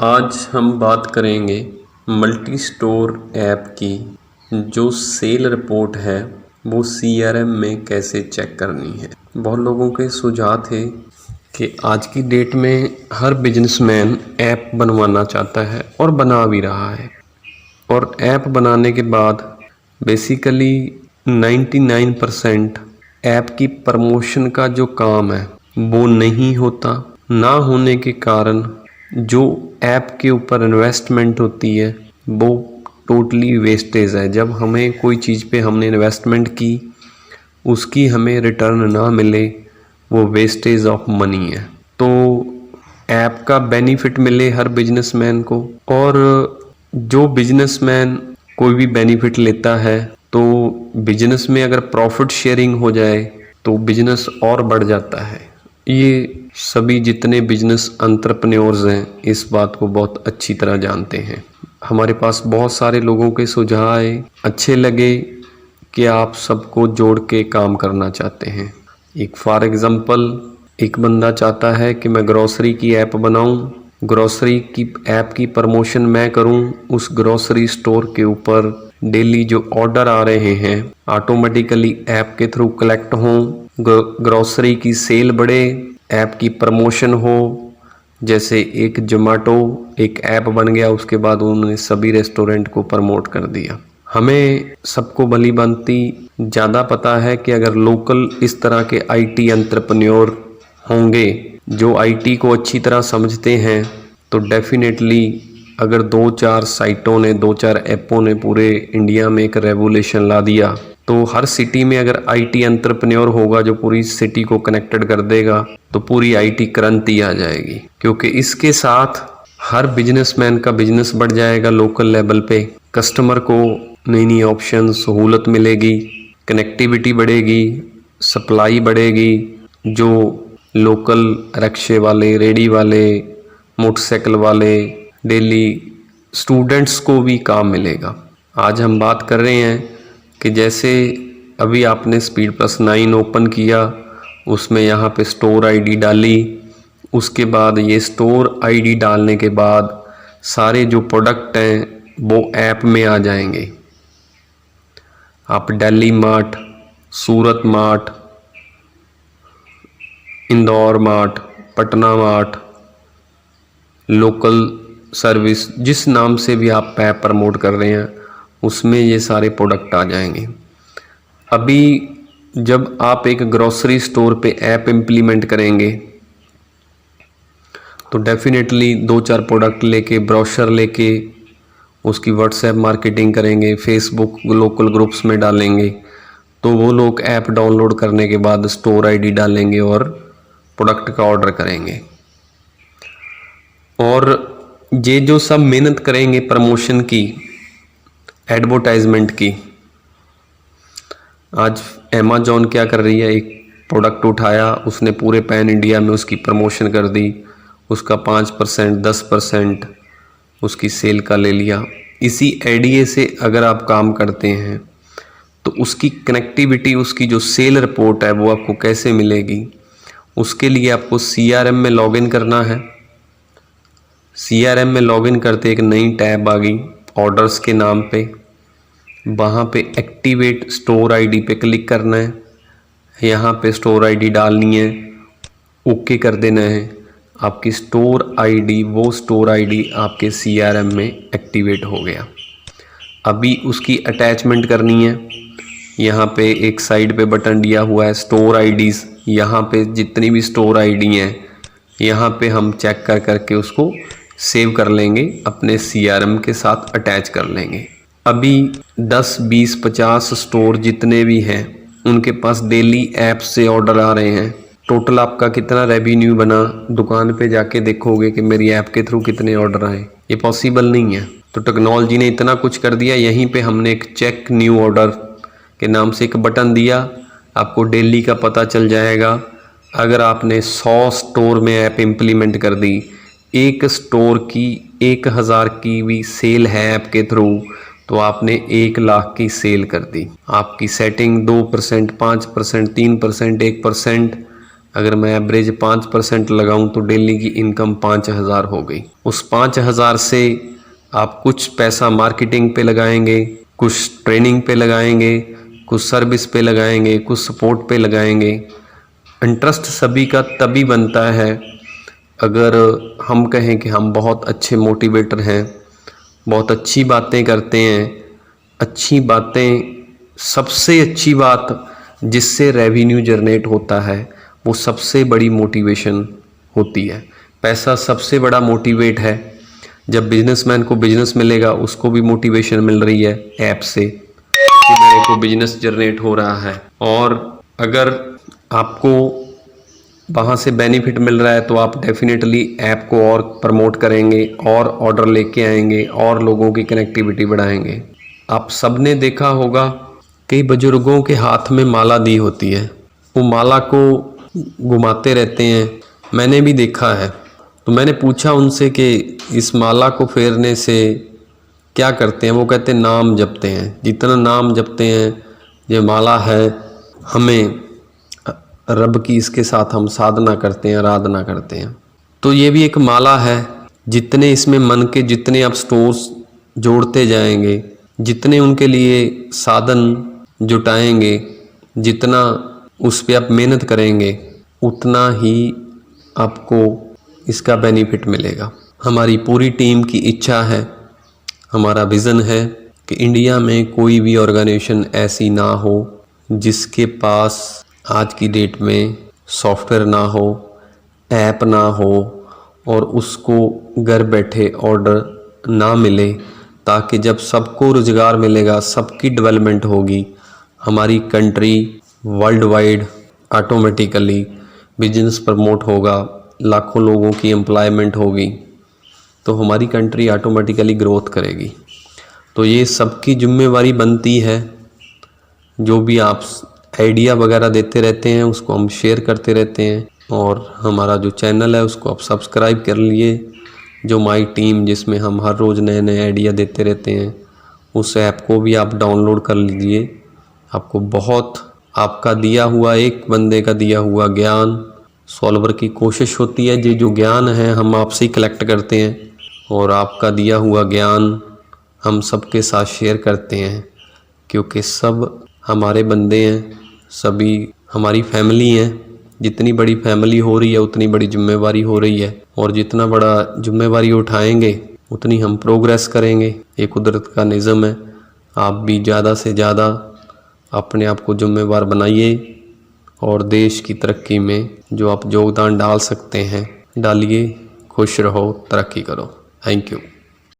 आज हम बात करेंगे मल्टी स्टोर ऐप की। जो सेल रिपोर्ट है वो CRM में कैसे चेक करनी है। बहुत लोगों के सुझाव थे कि आज की डेट में हर बिजनेसमैन ऐप बनवाना चाहता है और बना भी रहा है, और ऐप बनाने के बाद बेसिकली 99% ऐप की प्रमोशन का जो काम है वो नहीं होता। ना होने के कारण जो ऐप के ऊपर इन्वेस्टमेंट होती है वो टोटली वेस्टेज है। जब हमें कोई चीज़ पे हमने इन्वेस्टमेंट की, उसकी हमें रिटर्न ना मिले, वो वेस्टेज ऑफ मनी है। तो ऐप का बेनिफिट मिले हर बिजनेसमैन को, और जो बिजनेसमैन कोई भी बेनिफिट लेता है तो बिजनेस में अगर प्रॉफिट शेयरिंग हो जाए तो बिजनेस और बढ़ जाता है। ये सभी जितने बिजनेस एंटरप्रेन्योर्स हैं इस बात को बहुत अच्छी तरह जानते हैं। हमारे पास बहुत सारे लोगों के सुझाव आए, अच्छे लगे कि आप सबको जोड़ के काम करना चाहते हैं। एक फॉर एग्जांपल, एक बंदा चाहता है कि मैं ग्रोसरी की ऐप बनाऊं, ग्रोसरी की ऐप की प्रमोशन मैं करूं, उस ग्रोसरी स्टोर के ऊपर डेली जो ऑर्डर आ रहे हैं ऑटोमेटिकली ऐप के थ्रू कलेक्ट हों, ग्रोसरी की सेल बढ़े, ऐप की प्रमोशन हो। जैसे एक जोमेटो एक ऐप बन गया, उसके बाद उन्होंने सभी रेस्टोरेंट को प्रमोट कर दिया। हमें सबको भली भांति ज़्यादा पता है कि अगर लोकल इस तरह के IT एंटरप्रेन्योर होंगे जो IT को अच्छी तरह समझते हैं तो डेफिनेटली अगर 2-4 साइटों ने 2-4 ऐपों ने पूरे इंडिया में एक रेवोल्यूशन ला दिया, तो हर सिटी में अगर IT एंटरप्रेन्योर होगा जो पूरी सिटी को कनेक्टेड कर देगा तो पूरी IT क्रांति आ जाएगी। क्योंकि इसके साथ हर बिजनेसमैन का बिजनेस बढ़ जाएगा, लोकल लेवल पे कस्टमर को नई नई ऑप्शन सहूलत मिलेगी, कनेक्टिविटी बढ़ेगी, सप्लाई बढ़ेगी। जो लोकल रिक्शे वाले, रेडी वाले, मोटरसाइकिल वाले, डेली स्टूडेंट्स को भी काम मिलेगा। आज हम बात कर रहे हैं कि जैसे अभी आपने स्पीड प्लस 9 ओपन किया, उसमें यहाँ पे स्टोर ID डाली, उसके बाद ये स्टोर ID डालने के बाद सारे जो प्रोडक्ट हैं वो ऐप में आ जाएंगे। आप Delhi mart, Surat mart, Indore mart, Patna mart, local service, जिस नाम से भी आप ऐप प्रमोट कर रहे हैं उसमें ये सारे प्रोडक्ट आ जाएंगे। अभी जब आप एक ग्रोसरी स्टोर पे ऐप इम्प्लीमेंट करेंगे तो डेफिनेटली 2-4 प्रोडक्ट लेके, ब्रोशर लेके उसकी व्हाट्सएप मार्केटिंग करेंगे, फेसबुक लोकल ग्रुप्स में डालेंगे, तो वो लोग ऐप डाउनलोड करने के बाद स्टोर ID डालेंगे और प्रोडक्ट का ऑर्डर करेंगे। और ये जो सब मेहनत करेंगे प्रमोशन की, एडवर्टाइजमेंट की, आज अमेजॉन क्या कर रही है, एक प्रोडक्ट उठाया, उसने पूरे पैन इंडिया में उसकी प्रमोशन कर दी, उसका 5% 10% उसकी सेल का ले लिया। इसी आइडिया से अगर आप काम करते हैं तो उसकी कनेक्टिविटी, उसकी जो सेल रिपोर्ट है वो आपको कैसे मिलेगी। उसके लिए आपको CRM में लॉगिन करना है। CRM में लॉगिन करते एक नई टैब आ गई ऑर्डर्स के नाम पे, वहाँ पे एक्टिवेट स्टोर ID पे क्लिक करना है, यहाँ पे स्टोर ID डालनी है, ओके कर देना है। आपकी स्टोर ID, वो स्टोर ID आपके CRM में एक्टिवेट हो गया। अभी उसकी अटैचमेंट करनी है, यहाँ पे एक साइड पे बटन दिया हुआ है स्टोर IDs, यहाँ पे जितनी भी स्टोर ID हैं यहाँ पे हम चेक कर करके उसको सेव कर लेंगे, अपने CRM के साथ अटैच कर लेंगे। अभी 10, 20, 50 स्टोर जितने भी हैं उनके पास डेली ऐप से ऑर्डर आ रहे हैं। टोटल आपका कितना रेवेन्यू बना, दुकान पे जाके देखोगे कि मेरी ऐप के थ्रू कितने ऑर्डर आए, ये पॉसिबल नहीं है। तो टेक्नोलॉजी ने इतना कुछ कर दिया, यहीं पे हमने एक चेक न्यू ऑर्डर के नाम से एक बटन दिया, आपको डेली का पता चल जाएगा। अगर आपने 100 स्टोर में ऐप इम्प्लीमेंट कर दी, एक स्टोर की 1000 की भी सेल है ऐप के थ्रू, तो आपने 1 लाख की सेल कर दी। आपकी सेटिंग 2%, 5%, 3%, 1% अगर मैं एवरेज 5% लगाऊं तो डेली की इनकम 5,000 हो गई। उस 5,000 से आप कुछ पैसा मार्केटिंग पे लगाएंगे, कुछ ट्रेनिंग पे लगाएंगे, कुछ सर्विस पे लगाएंगे, कुछ सपोर्ट पे लगाएंगे। इंटरेस्ट सभी का तभी बनता है अगर हम कहें कि हम बहुत अच्छे मोटिवेटर हैं, बहुत अच्छी बातें करते हैं। अच्छी बातें, सबसे अच्छी बात जिससे रेवेन्यू जनरेट होता है वो सबसे बड़ी मोटिवेशन होती है। पैसा सबसे बड़ा मोटिवेट है। जब बिजनेसमैन को बिजनेस मिलेगा उसको भी मोटिवेशन मिल रही है ऐप से कि मेरे को बिजनेस जनरेट हो रहा है। और अगर आपको वहाँ से बेनिफिट मिल रहा है तो आप डेफिनेटली ऐप को और प्रमोट करेंगे और ऑर्डर लेके आएंगे और लोगों की कनेक्टिविटी बढ़ाएंगे। आप सब ने देखा होगा कई बुजुर्गों के हाथ में माला दी होती है, वो माला को घुमाते रहते हैं, मैंने भी देखा है। तो मैंने पूछा उनसे कि इस माला को फेरने से क्या करते हैं। वो कहते हैं नाम जपते हैं। जितना नाम जपते हैं, ये माला है, हमें रब की इसके साथ हम साधना करते हैं, आराधना करते हैं। तो ये भी एक माला है। जितने इसमें मन के जितने आप स्टोर्स जोड़ते जाएंगे, जितने उनके लिए साधन जुटाएंगे, जितना उस पर आप मेहनत करेंगे, उतना ही आपको इसका बेनिफिट मिलेगा। हमारी पूरी टीम की इच्छा है, हमारा विज़न है कि इंडिया में कोई भी ऑर्गेनाइजेशन ऐसी ना हो जिसके पास आज की डेट में सॉफ्टवेयर ना हो, ऐप ना हो और उसको घर बैठे ऑर्डर ना मिले, ताकि जब सबको रोज़गार मिलेगा, सबकी डेवलपमेंट होगी, हमारी country world wide automatically business promote होगा, लाखों लोगों की एम्प्लॉयमेंट होगी, तो हमारी कंट्री ऑटोमेटिकली ग्रोथ करेगी। तो ये सबकी जिम्मेवारी बनती है। जो भी आप आइडिया वगैरह देते रहते हैं उसको हम शेयर करते रहते हैं, और हमारा जो चैनल है उसको आप सब्सक्राइब कर लिए। जो माई टीम, जिसमें हम हर रोज़ नए नए आइडिया देते रहते हैं, उस ऐप को भी आप डाउनलोड कर लीजिए। आपको बहुत आपका दिया हुआ, एक बंदे का दिया हुआ ज्ञान, सॉल्वर की कोशिश होती है ये जो ज्ञान है हम आपसे ही कलेक्ट करते हैं, और आपका दिया हुआ ज्ञान हम सबके साथ शेयर करते हैं, क्योंकि सब हमारे बंदे हैं, सभी हमारी फैमिली हैं। जितनी बड़ी फैमिली हो रही है उतनी बड़ी जिम्मेवारी हो रही है, और जितना बड़ा जिम्मेवारी उठाएंगे उतनी हम प्रोग्रेस करेंगे। ये कुदरत का निज़म है। आप भी ज़्यादा से ज़्यादा अपने आप को जिम्मेवार बनाइए और देश की तरक्की में जो आप योगदान डाल सकते हैं डालिए। खुश रहो, तरक्की करो। Thank you.